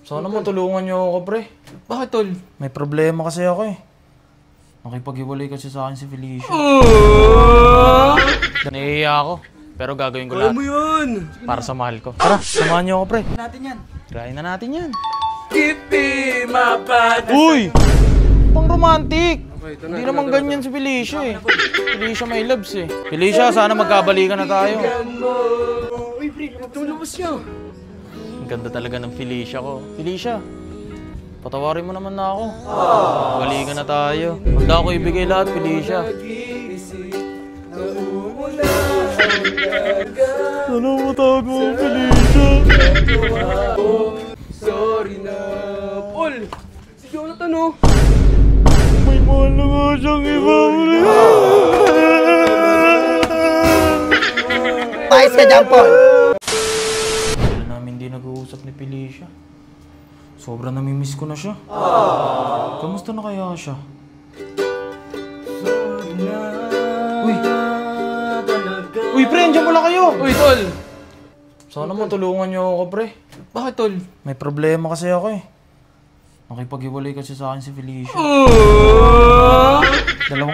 Sana matulungan niyo ako, pre. Bakit, tol? May problema kasi ako eh. Nakipag-iwalay kasi sa akin si Felicia. Nahihiya ako, pero gagawin ko lahat. Alam mo yun! Para sa mahal ko. Tara, samahan niyo ako, pre. Natin yan. Try na natin yan. Kipi mapad. Uy! Pang romantic! Okay, ito na. Hindi naman ganyan si Felicia eh. Felicia may loves eh. Felicia, sana magkabalikan na tayo. Uy, pre, lumabas niyo. Ang ganda talaga ng Felicia ko. Felicia, patawarin mo naman na ako. Balikan na tayo. Handa ako ibigay lahat, Felicia. Ano mo tawag mo, Felicia? Sorry na, Paul. Si Jonathan, oh. May mahal na nga siyang iba. Pais ka dyan, Paul. Wala namin di nag-uusap ni Felicia. Sobrang namimiss ko na siya. Kamusta na kaya siya? Uy! Uy, pre! Andiyan pala kayo! Uy, tol. Sana matulungan niyo ako, pre. Bakit, tol? May problema kasi ako eh. Nakipag-iwalay kasi sa akin si Felicia. 2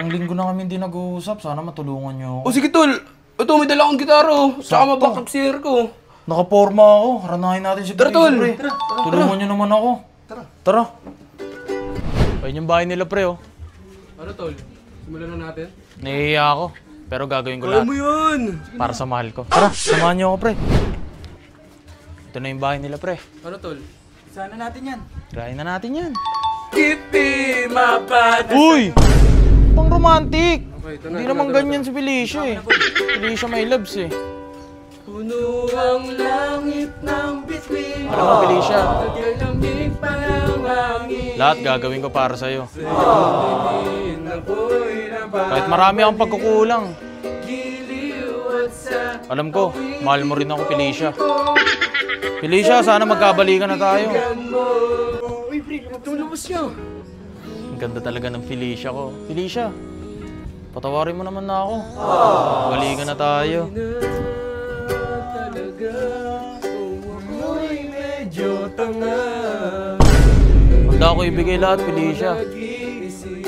linggo na kami hindi nag-uusap. Sana matulungan niyo ako. O sige, tol. Ito, may dala akong gitara, oh. Tsaka Sakto. mabakak singer ko. Nakaporma ako. Haranahin natin si Tara, Felicia, tol. pre. Tulungan niyo naman ako. Tara. Ayun yung bahay nila, pre, oh. Ano, tol? Simulan na natin? Nahihiya ako. Pero gagawin ko Alam lahat mo yun! para sa mahal ko. Tara, samahan niyo ako, pre. Ito na yung bahay nila, pre. Ano, tol? Sana natin yan. Try na natin yan. Kipi mapad. Uy! Pang romantic! Okay, ito na. Hindi naman ganyan si Felicia eh. Felicia may loves eh. Puno ang langit ng bituin. Alam mo, Felicia, Naglalamig pa ng hangin. lahat gagawin ko para sa'yo. Ako'y Kahit marami akong pagkukulang. nabagiliw at sa Alam ko, mahal mo rin ako, Felicia. Felicia, sana magkabalikan na tayo. Uy, pre, lumabas niyo. Ang ganda talaga ng Felicia ko. Felicia, patawarin mo naman na ako. Balikan na tayo. Talaga, kung ako'y medyo tanga. Handa ako ibigay lahat, Felicia. Nag-iisip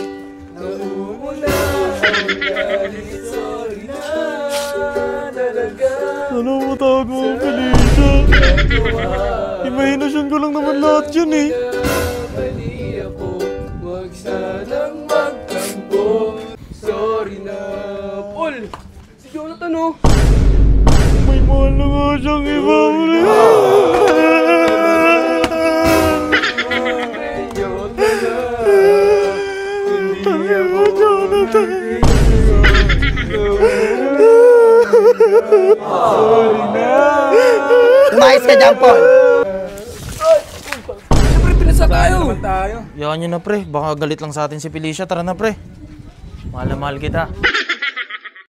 na umula ang galit. Sorry na talaga. Ano mo tawag mo, Felicia? Imahinasyon ko lang naman lahat yun eh. Mali ako, huwag sanang magtampo. Sorry na, Paul. Si Jonathan, oh. May mahal na nga siyang iba. Medyo tanga. Hindi ako Jonathan. sorry na. Lumayas ka dyan, Paul. Siyempre, pinasa tayo. Yakan nyo na, pre. Baka galit lang sa atin si Felicia. Tara na, pre. Mahal na mahal kita.